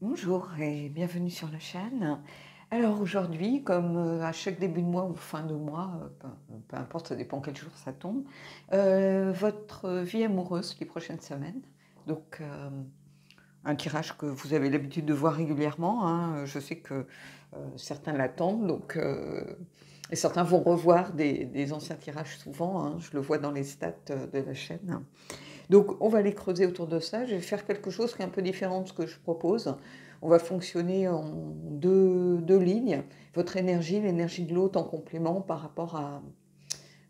Bonjour et bienvenue sur la chaîne. Alors aujourd'hui, comme à chaque début de mois ou fin de mois, peu importe, ça dépend quel jour ça tombe, votre vie amoureuse les prochaines semaines. Donc un tirage que vous avez l'habitude de voir régulièrement, hein. Je sais que certains l'attendent, et certains vont revoir des anciens tirages souvent, hein. Je le vois dans les stats de la chaîne. Donc, on va aller creuser autour de ça. Je vais faire quelque chose qui est un peu différent de ce que je propose. On va fonctionner en deux lignes. Votre énergie, l'énergie de l'autre en complément par rapport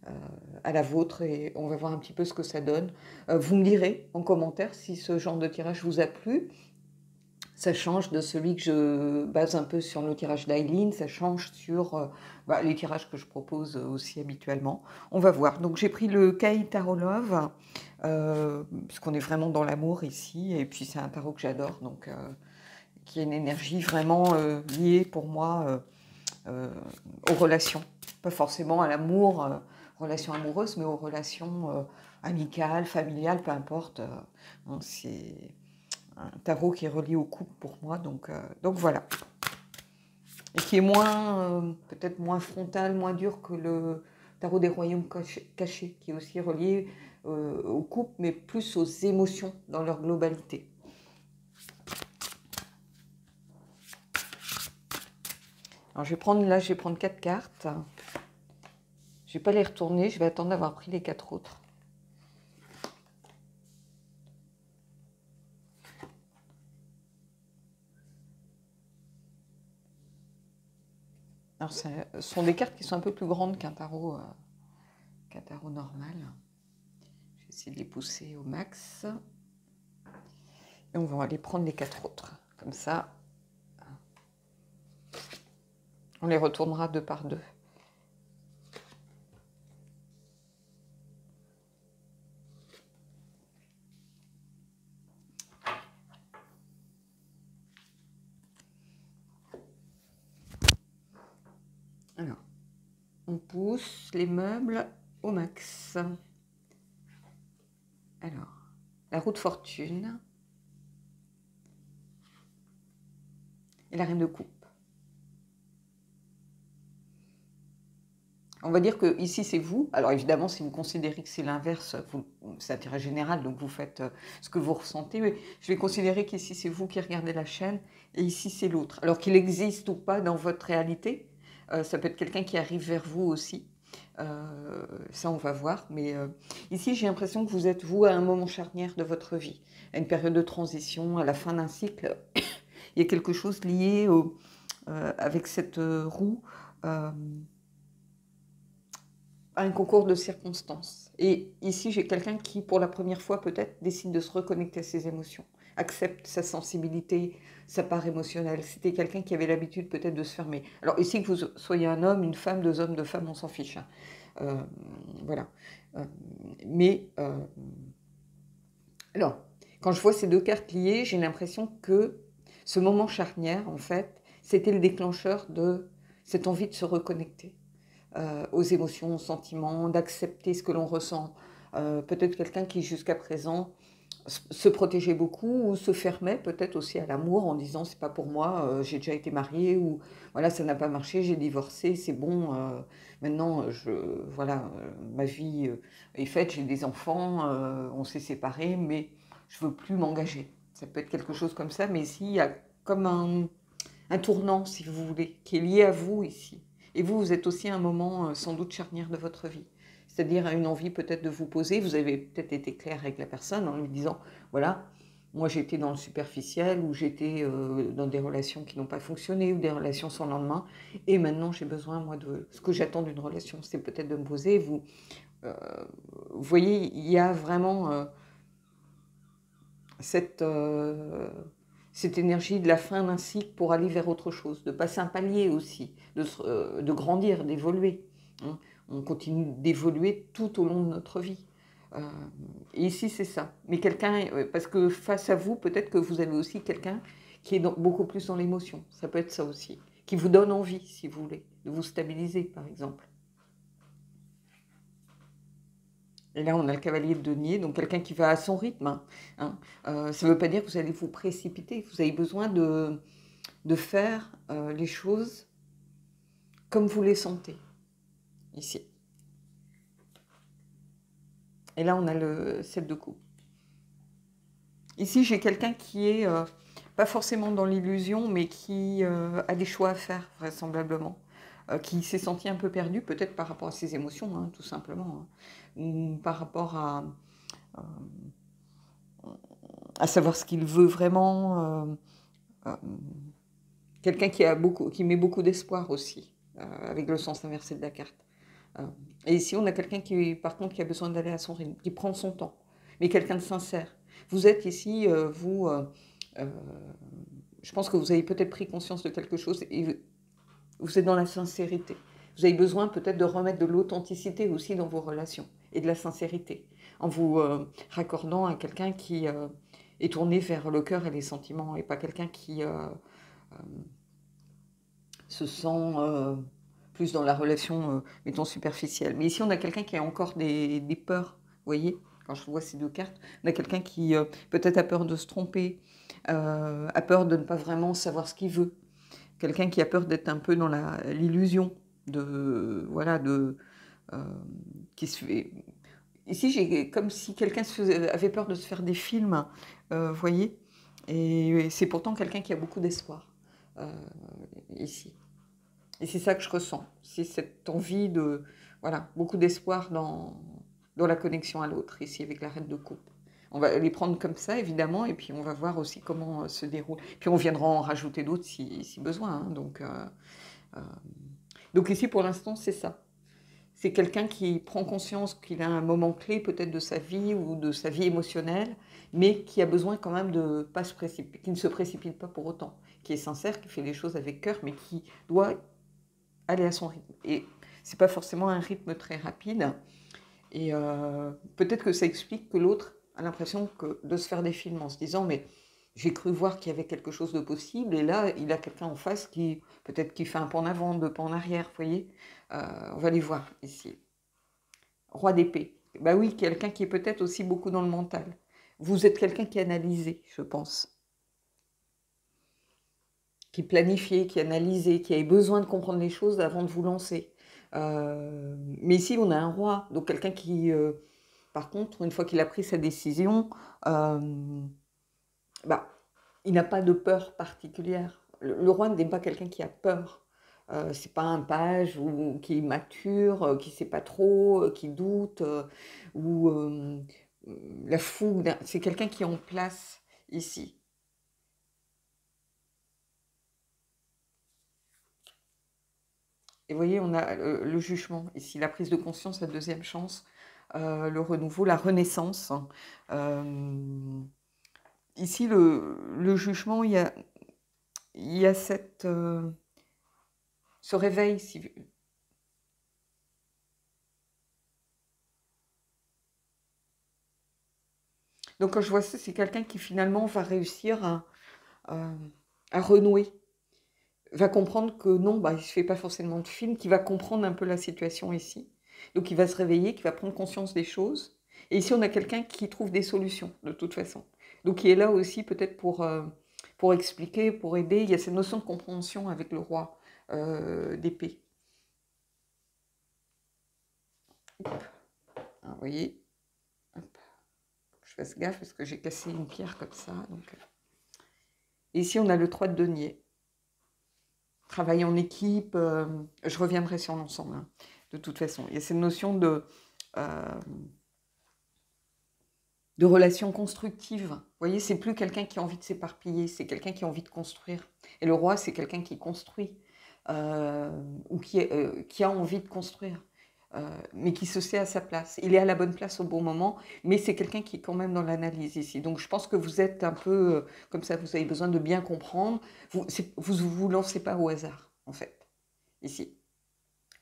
euh, à la vôtre, et on va voir un petit peu ce que ça donne. Vous me direz en commentaire si ce genre de tirage vous a plu. Ça change de celui que je base un peu sur le tirage d'Aileen, ça change sur les tirages que je propose aussi habituellement. On va voir. Donc j'ai pris le Kai Tarot Love, puisqu'on est vraiment dans l'amour ici, et puis c'est un tarot que j'adore, donc qui a une énergie vraiment liée pour moi aux relations. Pas forcément à l'amour, relations amoureuses, mais aux relations amicales, familiales, peu importe. C'est un tarot qui est relié au couple pour moi, donc voilà. Et qui est moins, peut-être moins frontal, moins dur que le tarot des royaumes cachés, qui est aussi relié au couple, mais plus aux émotions dans leur globalité. Alors je vais prendre 4 cartes. Je ne vais pas les retourner, je vais attendre d'avoir pris les 4 autres. Alors ce sont des cartes qui sont un peu plus grandes qu'un tarot normal. Je vais essayer de les pousser au max. Et on va aller prendre les 4 autres. Comme ça, on les retournera deux par deux. Alors, on pousse les meubles au max. Alors, la roue de fortune et la reine de coupe. On va dire que ici c'est vous. Alors évidemment, si vous considérez que c'est l'inverse, c'est intérêt général, donc vous faites ce que vous ressentez. Mais je vais considérer qu'ici c'est vous qui regardez la chaîne et ici c'est l'autre. Alors qu'il existe ou pas dans votre réalité, ça peut être quelqu'un qui arrive vers vous aussi. Ça on va voir. Mais ici j'ai l'impression que vous êtes vous à un moment charnière de votre vie, à une période de transition, à la fin d'un cycle. Il y a quelque chose lié avec cette roue. À un concours de circonstances. Et ici, j'ai quelqu'un qui, pour la première fois, peut-être, décide de se reconnecter à ses émotions, accepte sa sensibilité, sa part émotionnelle. C'était quelqu'un qui avait l'habitude peut-être de se fermer. Alors ici, que vous soyez un homme, une femme, deux hommes, deux femmes, on s'en fiche. Hein. Voilà. Euh, mais, alors, quand je vois ces deux cartes liées, j'ai l'impression que ce moment charnière, en fait, c'était le déclencheur de cette envie de se reconnecter. Aux émotions, aux sentiments, d'accepter ce que l'on ressent. Peut-être quelqu'un qui jusqu'à présent se protégeait beaucoup ou se fermait peut-être aussi à l'amour en disant c'est pas pour moi, j'ai déjà été mariée ou voilà ça n'a pas marché, j'ai divorcé, c'est bon, maintenant voilà ma vie est faite, j'ai des enfants, on s'est séparés, mais je veux plus m'engager. Ça peut être quelque chose comme ça, mais ici il y a comme un tournant, si vous voulez, qui est lié à vous ici. Et vous, vous êtes aussi à un moment sans doute charnière de votre vie. C'est-à-dire à une envie peut-être de vous poser. Vous avez peut-être été clair avec la personne en lui disant, voilà, moi j'étais dans le superficiel ou j'étais dans des relations qui n'ont pas fonctionné ou des relations sans lendemain. Et maintenant j'ai besoin, moi, de ce que j'attends d'une relation, c'est peut-être de me poser. Euh, vous voyez, il y a vraiment cette... cette énergie de la fin d'un cycle pour aller vers autre chose, de passer un palier aussi, de grandir, d'évoluer. Hein. On continue d'évoluer tout au long de notre vie. Euh, et ici, c'est ça. Mais quelqu'un, parce que face à vous, peut-être que vous avez aussi quelqu'un qui est beaucoup plus dans l'émotion. Ça peut être ça aussi. Qui vous donne envie, si vous voulez, de vous stabiliser, par exemple. Et là, on a le cavalier de denier, donc quelqu'un qui va à son rythme. Hein. Ça ne veut pas dire que vous allez vous précipiter. Vous avez besoin de faire les choses comme vous les sentez, ici. Et là, on a le 7 de coupe. Ici, j'ai quelqu'un qui est pas forcément dans l'illusion, mais qui a des choix à faire, vraisemblablement. Qui s'est senti un peu perdu, peut-être par rapport à ses émotions, hein, tout simplement. Hein, ou par rapport à savoir ce qu'il veut vraiment. Quelqu'un qui met beaucoup d'espoir aussi, avec le sens inversé de la carte. Et ici, on a quelqu'un qui, par contre, qui a besoin d'aller à son rythme, qui prend son temps, mais quelqu'un de sincère. Vous êtes ici, je pense que vous avez peut-être pris conscience de quelque chose et vous êtes dans la sincérité. Vous avez besoin peut-être de remettre de l'authenticité aussi dans vos relations et de la sincérité, en vous raccordant à quelqu'un qui est tourné vers le cœur et les sentiments, et pas quelqu'un qui se sent plus dans la relation, mettons, superficielle. Mais ici, on a quelqu'un qui a encore des peurs, vous voyez, quand je vois ces deux cartes, on a quelqu'un qui peut-être a peur de se tromper, a peur de ne pas vraiment savoir ce qu'il veut, quelqu'un qui a peur d'être un peu dans l'illusion, qui se fait... Ici, j'ai comme si quelqu'un avait peur de se faire des films, vous voyez, et c'est pourtant quelqu'un qui a beaucoup d'espoir, ici. Et c'est ça que je ressens, c'est cette envie de, voilà, beaucoup d'espoir dans la connexion à l'autre, ici avec la reine de coupe. On va les prendre comme ça, évidemment, et puis on va voir aussi comment se déroule. Puis on viendra en rajouter d'autres si besoin. Hein, donc ici, pour l'instant, c'est ça. C'est quelqu'un qui prend conscience qu'il a un moment clé peut-être de sa vie ou de sa vie émotionnelle, mais qui a besoin quand même de pas se précipiter, qui ne se précipite pas pour autant, qui est sincère, qui fait les choses avec cœur, mais qui doit aller à son rythme. Et c'est pas forcément un rythme très rapide. Et peut-être que ça explique que l'autre a l'impression de se faire des films en se disant mais j'ai cru voir qu'il y avait quelque chose de possible et là il a quelqu'un en face qui peut-être qui fait un pas en avant, deux pas en arrière, vous voyez. On va les voir ici. Roi d'épée. Bah oui, quelqu'un qui est peut-être aussi beaucoup dans le mental. Vous êtes quelqu'un qui analysait, je pense. Qui planifiait, qui analysait, qui avait besoin de comprendre les choses avant de vous lancer. Mais ici, on a un roi, donc quelqu'un qui, par contre, une fois qu'il a pris sa décision, il n'a pas de peur particulière. Le roi n'est pas quelqu'un qui a peur. C'est pas un page ou qui est mature, qui sait pas trop, qui doute, ou la fougue. C'est quelqu'un qui est en place ici. Et vous voyez, on a le jugement ici, la prise de conscience, la deuxième chance, le renouveau, la renaissance. Ici, le jugement, il y a ce réveil. Donc quand je vois ça, c'est quelqu'un qui finalement va réussir à renouer, va comprendre que non, il ne se fait pas forcément de film, qui va comprendre un peu la situation ici. Donc il va se réveiller, qui va prendre conscience des choses. Et ici, on a quelqu'un qui trouve des solutions, de toute façon. Donc qui est là aussi peut-être pour expliquer, pour aider. Il y a cette notion de compréhension avec le roi d'épée. Vous voyez, hop. Je fasse gaffe parce que j'ai cassé une pierre comme ça. Donc. Et ici, on a le 3 de denier. Travailler en équipe, je reviendrai sur l'ensemble, hein, de toute façon. Il y a cette notion de relation constructive. Vous voyez, c'est plus quelqu'un qui a envie de s'éparpiller, c'est quelqu'un qui a envie de construire. Et le roi, c'est quelqu'un qui construit, ou qui a envie de construire, mais qui se sait à sa place. Il est à la bonne place au bon moment, mais c'est quelqu'un qui est quand même dans l'analyse ici. Donc je pense que vous êtes un peu comme ça, vous avez besoin de bien comprendre. Vous vous lancez pas au hasard, en fait, ici.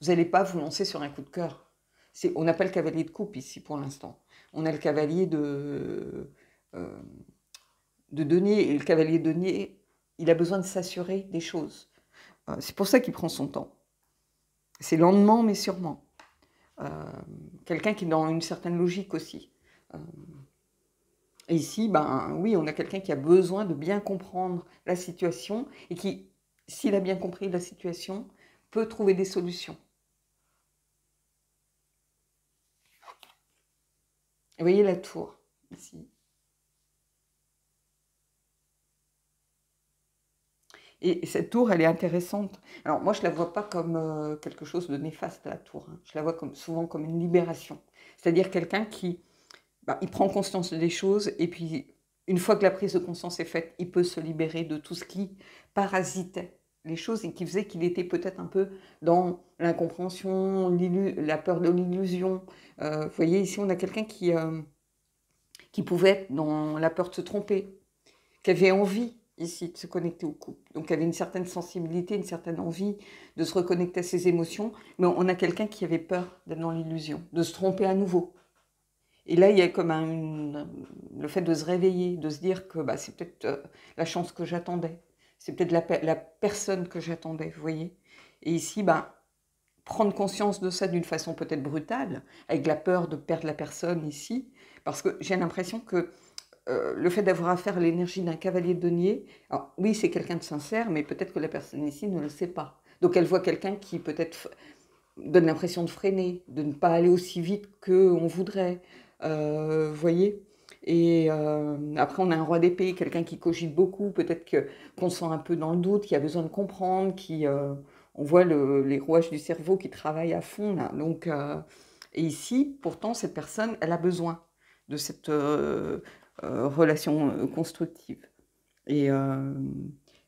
Vous n'allez pas vous lancer sur un coup de cœur. On n'a pas le cavalier de coupe ici pour l'instant. On a le cavalier de denier. Et le cavalier de denier, il a besoin de s'assurer des choses. C'est pour ça qu'il prend son temps. C'est lentement mais sûrement. quelqu'un qui est dans une certaine logique aussi. Et ici, ben oui, on a quelqu'un qui a besoin de bien comprendre la situation et qui, s'il a bien compris la situation, peut trouver des solutions. Vous voyez la tour, ici. Et cette tour, elle est intéressante. Alors moi, je ne la vois pas comme quelque chose de néfaste, la tour, hein. Je la vois souvent comme une libération. C'est-à-dire quelqu'un qui il prend conscience des choses et puis, une fois que la prise de conscience est faite, il peut se libérer de tout ce qui parasitait les choses et qui faisait qu'il était peut-être un peu dans l'incompréhension, la peur de l'illusion. Vous voyez, ici, on a quelqu'un qui pouvait être dans la peur de se tromper, qui avait envie ici de se connecter au couple. Donc, qui avait une certaine sensibilité, une certaine envie de se reconnecter à ses émotions. Mais on a quelqu'un qui avait peur d'être dans l'illusion, de se tromper à nouveau. Et là, il y a comme le fait de se réveiller, de se dire que c'est peut-être la chance que j'attendais. C'est peut-être la personne que j'attendais, vous voyez. Et ici, prendre conscience de ça d'une façon peut-être brutale, avec la peur de perdre la personne ici, parce que j'ai l'impression que le fait d'avoir affaire à l'énergie d'un cavalier de denier, alors oui, c'est quelqu'un de sincère, mais peut-être que la personne ici ne le sait pas. Donc elle voit quelqu'un qui peut-être donne l'impression de freiner, de ne pas aller aussi vite qu'on voudrait, vous voyez. Et après, on a un roi d'épée, quelqu'un qui cogite beaucoup, peut-être qu'on sent un peu dans le doute, qui a besoin de comprendre, on voit les rouages du cerveau qui travaillent à fond, là. Donc, et ici, pourtant, cette personne, elle a besoin de cette relation constructive. Et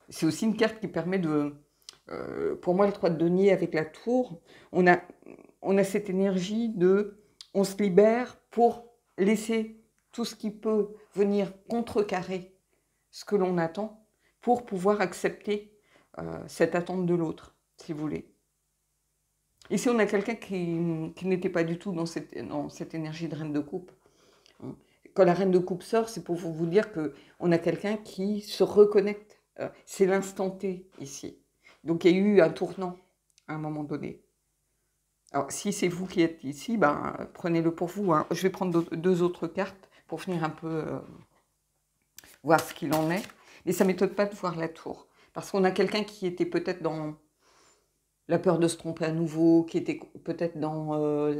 c'est aussi une carte qui permet de... pour moi, le 3 de denier avec la tour, on a cette énergie de... On se libère pour laisser tout ce qui peut venir contrecarrer ce que l'on attend pour pouvoir accepter cette attente de l'autre, si vous voulez. Ici, on a quelqu'un qui n'était pas du tout dans cette énergie de reine de coupe. Quand la reine de coupe sort, c'est pour vous dire qu'on a quelqu'un qui se reconnecte. C'est l'instant T ici. Donc il y a eu un tournant à un moment donné. Alors si c'est vous qui êtes ici, prenez-le pour vous, hein. Je vais prendre deux autres cartes pour venir un peu voir ce qu'il en est. Et ça ne m'étonne pas de voir la tour. Parce qu'on a quelqu'un qui était peut-être dans la peur de se tromper à nouveau, qui était peut-être dans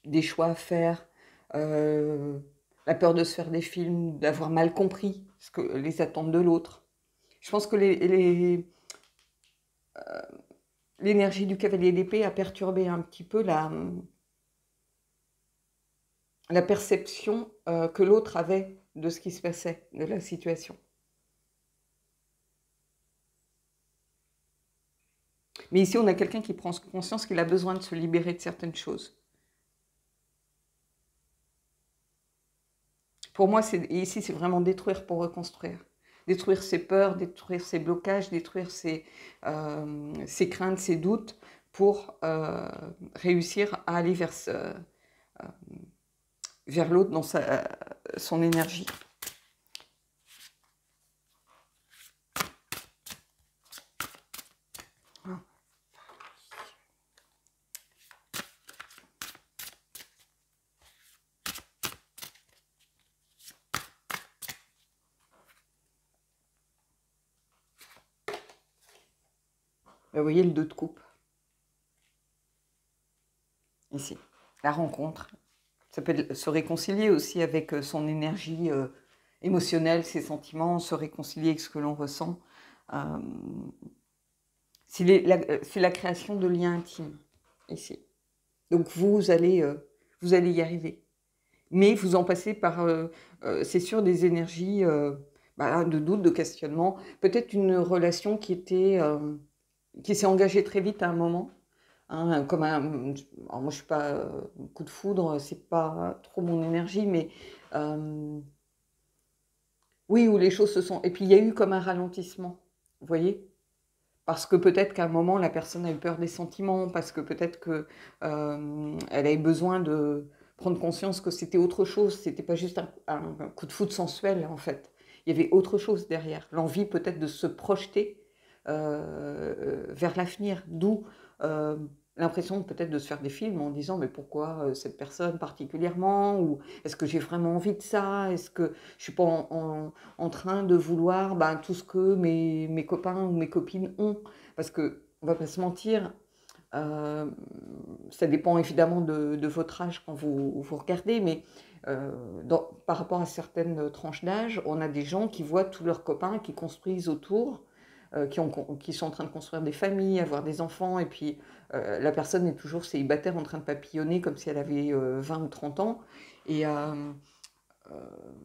des choix à faire, la peur de se faire des films, d'avoir mal compris les attentes de l'autre. Je pense que l'énergie du cavalier d'épée a perturbé un petit peu la perception que l'autre avait de ce qui se passait, de la situation. Mais ici, on a quelqu'un qui prend conscience qu'il a besoin de se libérer de certaines choses. Pour moi, ici, c'est vraiment détruire pour reconstruire. Détruire ses peurs, détruire ses blocages, détruire ses craintes, ses doutes pour réussir à aller vers l'autre dans son énergie. Vous voyez le 2 de coupe. Ici, la rencontre. Ça peut se réconcilier aussi avec son énergie émotionnelle, ses sentiments, se réconcilier avec ce que l'on ressent. C'est la création de liens intimes, ici. Donc vous allez y arriver. Mais vous en passez par, c'est sûr, des énergies de doute, de questionnement. Peut-être une relation qui s'est engagée très vite à un moment. Hein, alors moi, je ne suis pas coup de foudre, c'est pas trop mon énergie, mais oui, où les choses se sont... Et puis, il y a eu comme un ralentissement, vous voyez? Parce que peut-être qu'à un moment, la personne a eu peur des sentiments, parce que peut-être qu'elle avait besoin de prendre conscience que c'était autre chose, c'était pas juste un coup de foudre sensuel, en fait. Il y avait autre chose derrière, l'envie peut-être de se projeter vers l'avenir, d'où l'impression peut-être de se faire des films en disant: «Mais pourquoi, cette personne particulièrement?» ou «Est-ce que j'ai vraiment envie de ça? Est-ce que je suis pas en train de vouloir, ben, tout ce que mes copains ou mes copines ont?» parce qu'on va pas se mentir, hem, ça dépend évidemment de votre âge quand vous regardez, mais par rapport à certaines tranches d'âge, on a des gens qui voient tous leurs copains qui construisent autour, qui sont en train de construire des familles, avoir des enfants et puis, la personne est toujours célibataire en train de papillonner comme si elle avait, 20 ou 30 ans et heu,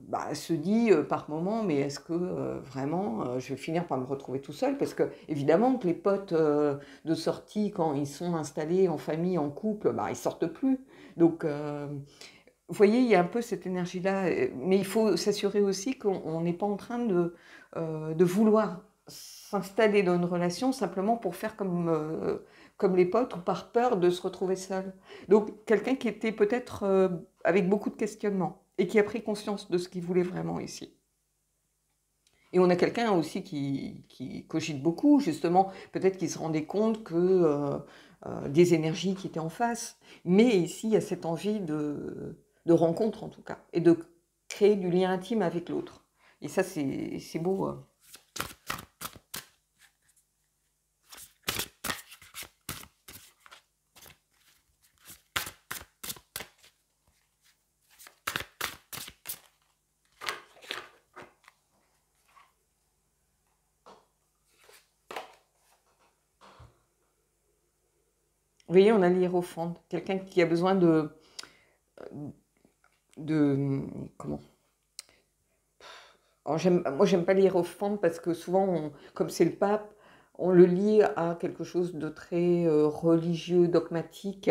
bah, elle se dit, par moment: «Mais est-ce que, vraiment, je vais finir par me retrouver tout seul?» parce qu'évidemment que les potes, de sortie quand ils sont installés en famille, en couple, bah, ils sortent plus. Donc vous voyez, il y a un peu cette énergie-là, mais il faut s'assurer aussi qu'on n'est pas en train de vouloir s'installer dans une relation simplement pour faire comme les potes ou par peur de se retrouver seul. Donc quelqu'un qui était peut-être, avec beaucoup de questionnements et qui a pris conscience de ce qu'il voulait vraiment ici. Et on a quelqu'un aussi qui cogite beaucoup, justement, peut-être qu'il se rendait compte que, des énergies qui étaient en face. Mais ici, il y a cette envie de rencontre, en tout cas, et de créer du lien intime avec l'autre. Et ça, c'est beau. Vous voyez, on a l'hiérophante, quelqu'un qui a besoin comment? Alors moi, j'aime pas l'hiérophante parce que souvent, comme c'est le pape, on le lie à quelque chose de très religieux, dogmatique.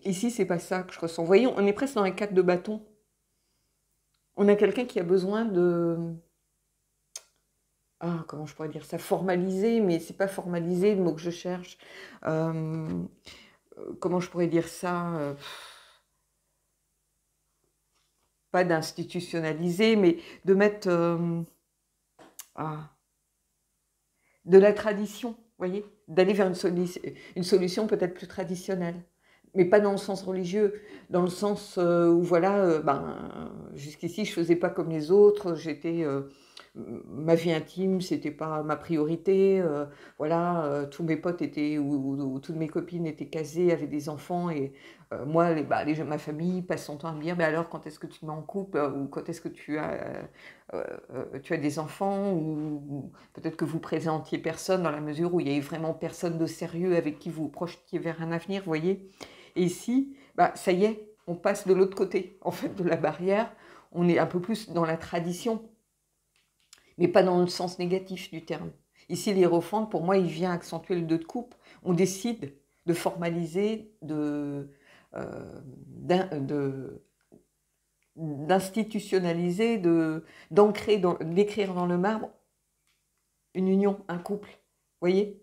Ici, c'est pas ça que je ressens. Vous voyez, on est presque dans un cadre de bâton. On a quelqu'un qui a besoin comment je pourrais dire ça? Formaliser, mais c'est pas formaliser le mot que je cherche. Euh, Comment je pourrais dire ça? Pas d'institutionnaliser, mais de mettre ah, de la tradition, vous voyez? D'aller vers une solution peut-être plus traditionnelle, mais pas dans le sens religieux, dans le sens, où voilà, ben, jusqu'ici je faisais pas comme les autres, ma vie intime, c'était pas ma priorité, voilà, tous mes potes étaient ou toutes mes copines étaient casées, avaient des enfants et moi ma famille passe son temps à me dire: «Mais alors quand est-ce que tu te mets en couple, ou quand est-ce que tu as des enfants?» ou peut-être que vous présentiez personne dans la mesure où il y avait vraiment personne de sérieux avec qui vous vous projetiez vers un avenir, vous voyez? Et ici, bah, ça y est, on passe de l'autre côté, en fait, de la barrière. On est un peu plus dans la tradition, mais pas dans le sens négatif du terme. Ici, l'hiérophante, pour moi, il vient accentuer le 2 de coupe. On décide de formaliser, de d'institutionnaliser, d'ancrer, d'écrire dans le marbre une union, un couple. Vous voyez?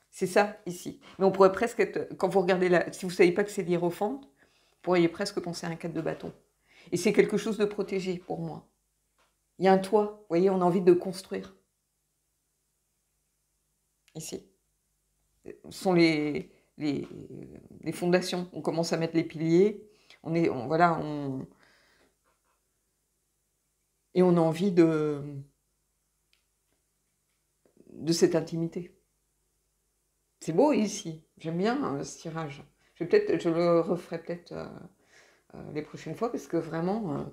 C'est ça, ici. Mais on pourrait presque être, quand vous regardez si vous ne savez pas que c'est l'hiérophante, vous pourriez presque penser à un cadre de bâton. Et c'est quelque chose de protégé pour moi. Il y a un toit, vous voyez, on a envie de construire. Ici. Ce sont les, les fondations. On commence à mettre les piliers. Voilà, et on a envie de cette intimité. C'est beau ici. J'aime bien ce tirage. Je le referai peut-être les prochaines fois parce que vraiment,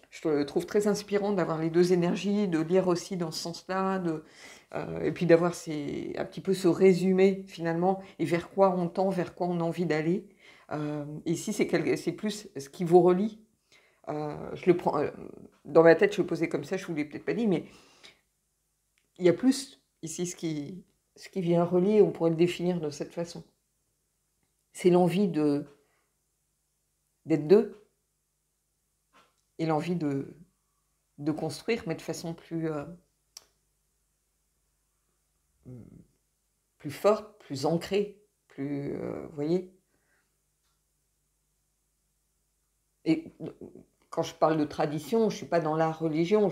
je le trouve très inspirant d'avoir les deux énergies, de lire aussi dans ce sens-là, et puis d'avoir un petit peu ce résumé finalement et vers quoi on tend, vers quoi on a envie d'aller. Ici, c'est plus ce qui vous relie. Je le prends dans ma tête, je le posais comme ça, je ne vous l'ai peut-être pas dit, mais il y a plus ici ce qui vient relier, on pourrait le définir de cette façon. C'est l'envie d'être deux et l'envie de construire, mais de façon plus forte, plus ancrée, vous voyez. Et quand je parle de tradition, je ne suis pas dans la religion,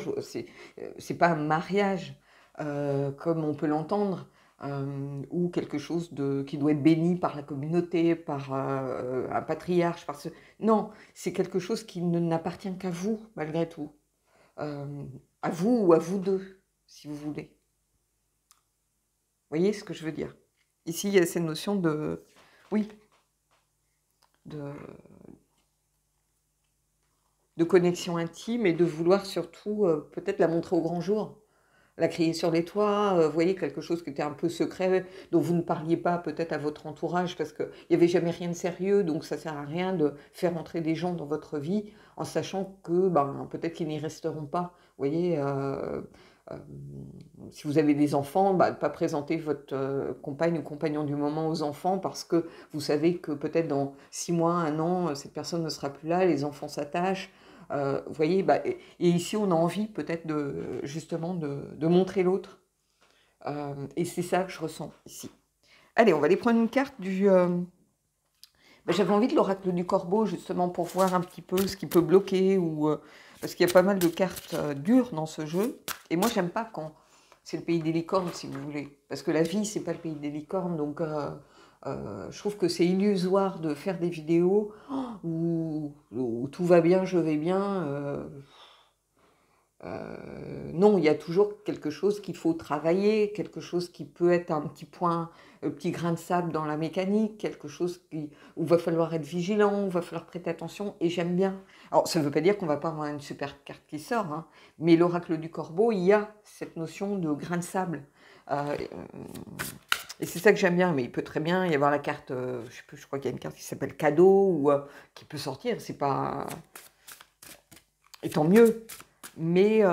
c'est pas un mariage comme on peut l'entendre. ou quelque chose qui doit être béni par la communauté, par un patriarche. Non, c'est quelque chose qui n'appartient qu'à vous, malgré tout. À vous ou à vous deux, si vous voulez. Vous voyez ce que je veux dire? Ici, il y a cette notion de... Oui, de connexion intime et de vouloir surtout peut-être la montrer au grand jour. La crier sur les toits, vous voyez, quelque chose qui était un peu secret, dont vous ne parliez pas peut-être à votre entourage, parce qu'il n'y avait jamais rien de sérieux, donc ça ne sert à rien de faire entrer des gens dans votre vie, en sachant que peut-être qu'ils n'y resteront pas. Vous voyez, si vous avez des enfants, ne pas présenter votre compagne ou compagnon du moment aux enfants, parce que vous savez que peut-être dans 6 mois, 1 an, cette personne ne sera plus là, les enfants s'attachent. Vous voyez, et ici on a envie peut-être justement de montrer l'autre. Et c'est ça que je ressens ici. Allez, on va aller prendre une carte j'avais envie de l'oracle du corbeau justement pour voir un petit peu ce qui peut bloquer, parce qu'il y a pas mal de cartes dures dans ce jeu. Et moi j'aime pas quand c'est le pays des licornes, si vous voulez. Parce que la vie, c'est pas le pays des licornes, donc... je trouve que c'est illusoire de faire des vidéos où tout va bien, je vais bien. Non, il y a toujours quelque chose qu'il faut travailler, quelque chose qui peut être un petit point, un petit grain de sable dans la mécanique, quelque chose où il va falloir être vigilant, où il va falloir prêter attention, et j'aime bien. Alors, ça ne veut pas dire qu'on ne va pas avoir une super carte qui sort, hein, mais l'oracle du corbeau, il y a cette notion de grain de sable. Et c'est ça que j'aime bien, mais il peut très bien y avoir la carte, je sais plus, je crois qu'il y a une carte qui s'appelle cadeau, ou qui peut sortir, c'est pas... Et tant mieux. Mais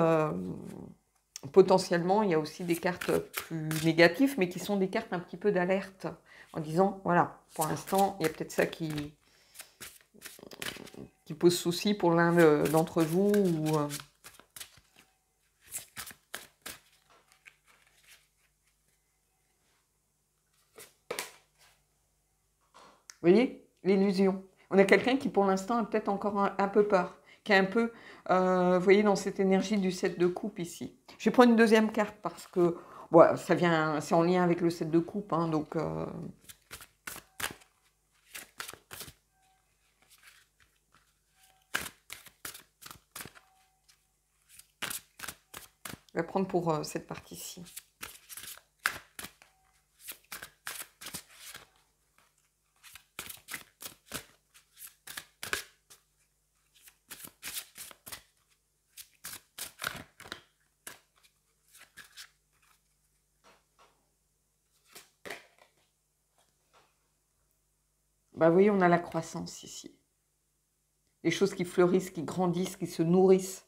potentiellement, il y a aussi des cartes plus négatives, mais qui sont des cartes un petit peu d'alerte, en disant, voilà, pour l'instant, il y a peut-être ça qui pose souci pour l'un d'entre vous, ou... Vous voyez, l'illusion. On a quelqu'un qui, pour l'instant, a peut-être encore un peu peur, qui est un peu, vous voyez, dans cette énergie du 7 de coupe ici. Je vais prendre une deuxième carte parce que, bon, c'est en lien avec le 7 de coupe, hein, donc... Je vais prendre pour cette partie-ci. Vous voyez, on a la croissance ici. Les choses qui fleurissent, qui grandissent, qui se nourrissent.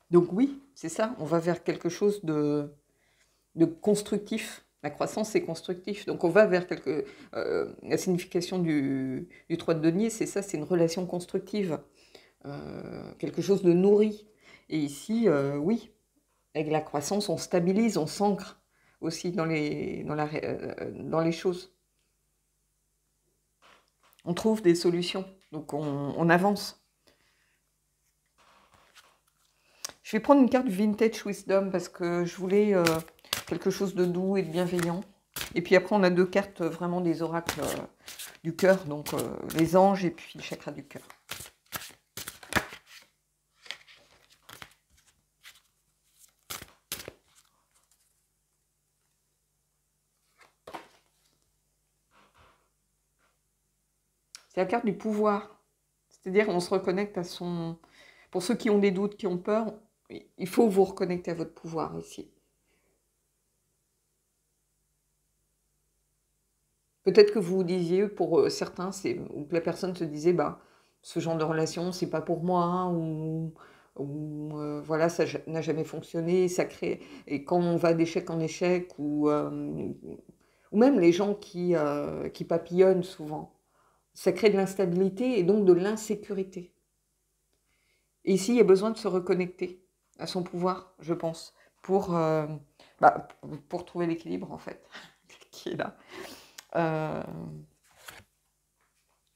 Donc oui, c'est ça, on va vers quelque chose de constructif. La croissance, c'est constructif. Donc on va vers la signification du 3 de denier, c'est ça, c'est une relation constructive. Quelque chose de nourri. Et ici, oui, avec la croissance, on stabilise, on s'ancre aussi dans les choses. On trouve des solutions, donc on avance. Je vais prendre une carte du Vintage Wisdom parce que je voulais quelque chose de doux et de bienveillant. Et puis après, on a 2 cartes vraiment des oracles du cœur, donc les anges et puis le chakra du cœur. C'est la carte du pouvoir. C'est-à-dire on se reconnecte à son... Pour ceux qui ont des doutes, qui ont peur, il faut vous reconnecter à votre pouvoir ici. Peut-être que vous vous disiez, pour certains, ou que la personne se disait, ce genre de relation, c'est pas pour moi, hein, ou voilà, ça n'a jamais fonctionné, ça crée... Et quand on va d'échec en échec, ou même les gens qui papillonnent souvent, ça crée de l'instabilité et donc de l'insécurité. Et ici, il y a besoin de se reconnecter à son pouvoir, je pense, pour trouver l'équilibre, en fait, qui est là.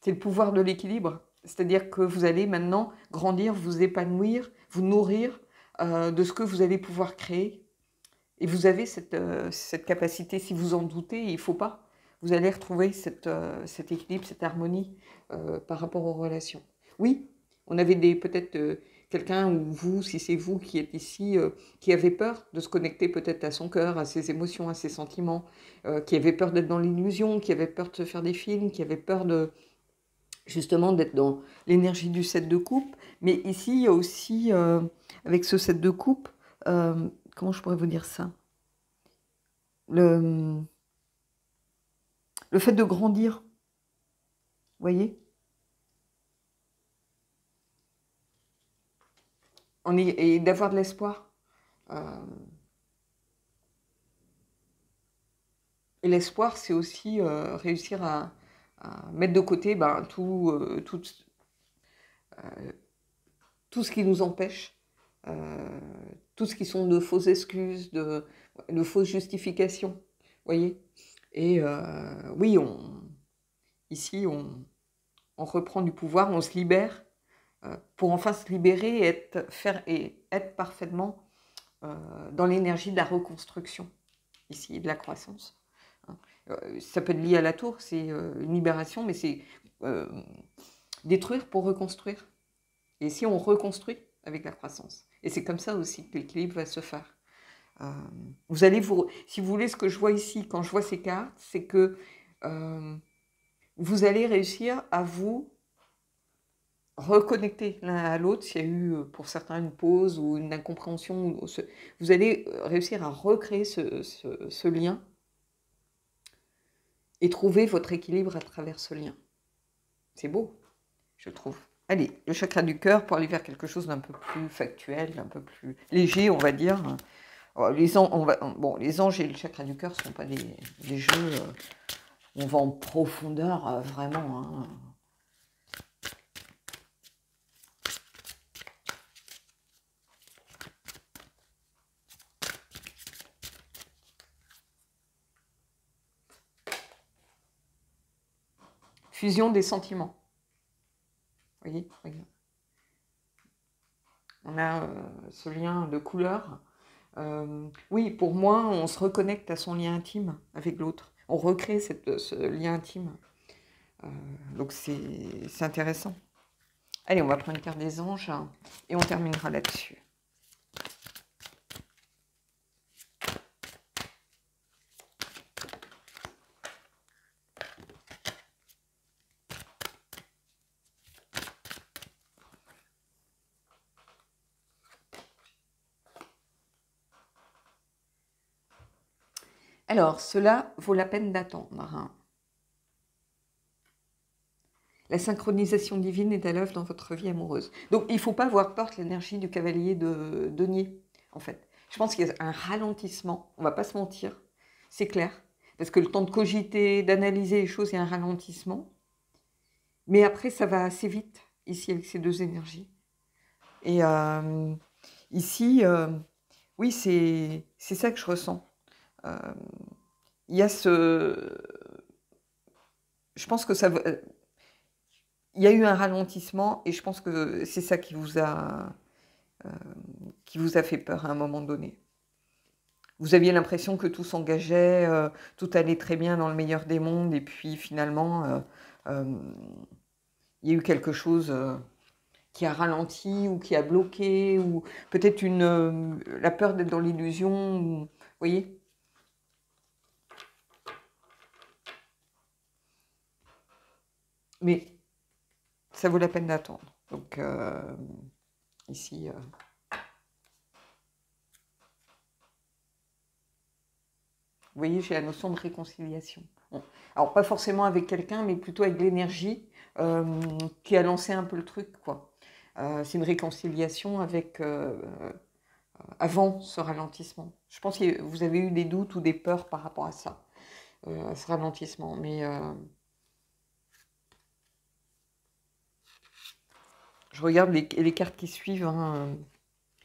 C'est le pouvoir de l'équilibre. C'est-à-dire que vous allez maintenant grandir, vous épanouir, vous nourrir de ce que vous allez pouvoir créer. Et vous avez cette capacité, si vous en doutez, il ne faut pas, vous allez retrouver cet équilibre, cette harmonie par rapport aux relations. Oui, on avait peut-être quelqu'un, ou vous, si c'est vous qui êtes ici, qui avait peur de se connecter peut-être à son cœur, à ses émotions, à ses sentiments, qui avait peur d'être dans l'illusion, qui avait peur de se faire des films, qui avait peur justement d'être dans l'énergie du 7 de coupe. Mais ici, il y a aussi, avec ce 7 de coupe, comment je pourrais vous dire ça? Le fait de grandir, vous voyez? Et d'avoir de l'espoir. Et l'espoir, c'est aussi réussir à mettre de côté tout ce qui nous empêche, tout ce qui sont de fausses excuses, de fausses justifications, vous voyez? Et oui, ici, on reprend du pouvoir, on se libère pour enfin se libérer et être parfaitement dans l'énergie de la reconstruction, ici, de la croissance. Ça peut être lié à la tour, c'est une libération, mais c'est détruire pour reconstruire. Et ici, on reconstruit avec la croissance. Et c'est comme ça aussi que l'équilibre va se faire. Vous allez si vous voulez, ce que je vois ici, quand je vois ces cartes, c'est que vous allez réussir à vous reconnecter l'un à l'autre. S'il y a eu pour certains une pause ou une incompréhension, vous allez réussir à recréer ce lien et trouver votre équilibre à travers ce lien. C'est beau, je trouve. Allez, le chakra du cœur pour aller vers quelque chose d'un peu plus factuel, d'un peu plus léger, on va dire. Les anges et le chakra du cœur ne sont pas des jeux où on va en profondeur, vraiment. Hein. Fusion des sentiments. Vous voyez, regarde. On a ce lien de couleur. Oui, pour moi, on se reconnecte à son lien intime avec l'autre. On recrée ce lien intime. Donc c'est intéressant. Allez, on va prendre une carte des anges hein, et on terminera là-dessus. Alors, cela vaut la peine d'attendre. Hein. La synchronisation divine est à l'œuvre dans votre vie amoureuse. Donc, il ne faut pas avoir peur de l'énergie du cavalier de denier, en fait. Je pense qu'il y a un ralentissement, on ne va pas se mentir, c'est clair. Parce que le temps de cogiter, d'analyser les choses, il y a un ralentissement. Mais après, ça va assez vite, ici, avec ces deux énergies. Et ici, oui, c'est ça que je ressens. Il y a je pense que ça il y a eu un ralentissement et je pense que c'est ça qui vous a fait peur à un moment donné. Vous aviez l'impression que tout s'engageait, tout allait très bien dans le meilleur des mondes et puis finalement, il y a eu quelque chose qui a ralenti ou qui a bloqué ou peut-être la peur d'être dans l'illusion, vous voyez ? Mais ça vaut la peine d'attendre. Donc, ici... Vous voyez, j'ai la notion de réconciliation. Bon. Alors, pas forcément avec quelqu'un, mais plutôt avec l'énergie qui a lancé un peu le truc, quoi. C'est une réconciliation avec... avant ce ralentissement. Je pense que vous avez eu des doutes ou des peurs par rapport à ça, à ce ralentissement. Mais... je regarde les cartes qui suivent, hein,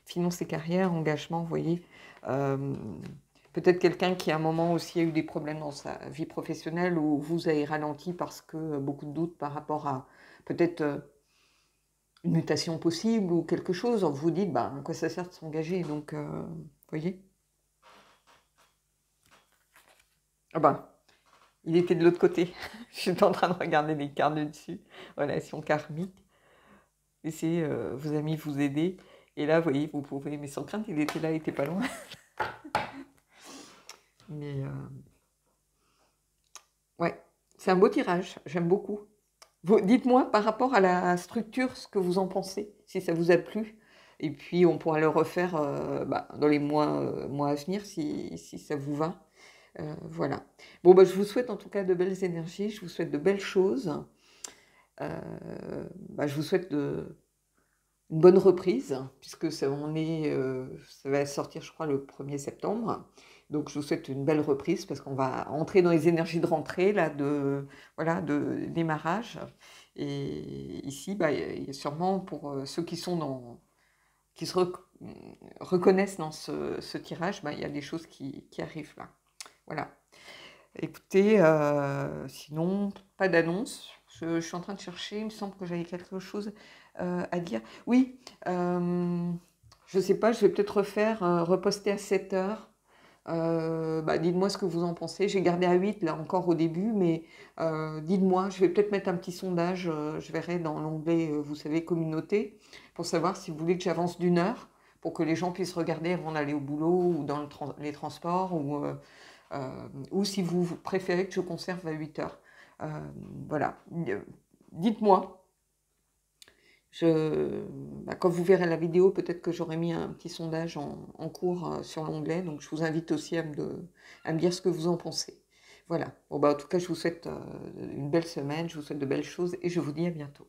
finances et carrière, engagement, vous voyez. Peut-être quelqu'un qui à un moment aussi a eu des problèmes dans sa vie professionnelle où vous avez ralenti parce que beaucoup de doutes par rapport à peut-être une mutation possible ou quelque chose, vous vous dites, bah, à quoi ça sert de s'engager? Donc, vous voyez? Ah bah, il était de l'autre côté. Je suis en train de regarder les cartes du dessus. Relation karmique. Laissez vos amis vous aider. Et là, vous voyez, vous pouvez. Mais sans crainte, il était là, il était pas loin. Mais ouais, c'est un beau tirage. J'aime beaucoup. Dites-moi par rapport à la structure ce que vous en pensez, si ça vous a plu. Et puis on pourra le refaire bah, dans les mois à venir si ça vous va. Voilà. Bon, bah, je vous souhaite en tout cas de belles énergies, je vous souhaite de belles choses. Bah, je vous souhaite une bonne reprise, puisque ça va sortir, je crois, le 1er septembre. Donc, je vous souhaite une belle reprise, parce qu'on va entrer dans les énergies de rentrée, là, voilà, de démarrage. Et ici, bah, il y a sûrement pour ceux qui se reconnaissent dans ce tirage, bah, il y a des choses qui arrivent là. Voilà. Écoutez, sinon, pas d'annonce. Je suis en train de chercher, il me semble que j'avais quelque chose à dire. Oui, je ne sais pas, je vais peut-être reposter à 7 heures. Bah, dites-moi ce que vous en pensez. J'ai gardé à 8 là encore au début, mais dites-moi, je vais peut-être mettre un petit sondage, je verrai dans l'onglet, vous savez, communauté, pour savoir si vous voulez que j'avance d'1 heure, pour que les gens puissent regarder avant d'aller au boulot ou dans les transports, ou si vous préférez que je conserve à 8 heures. Voilà. Dites-moi. Bah, quand vous verrez la vidéo, peut-être que j'aurai mis un petit sondage en cours sur l'onglet. Donc, je vous invite aussi à me dire ce que vous en pensez. Voilà. Bon, bah, en tout cas, je vous souhaite une belle semaine, je vous souhaite de belles choses et je vous dis à bientôt.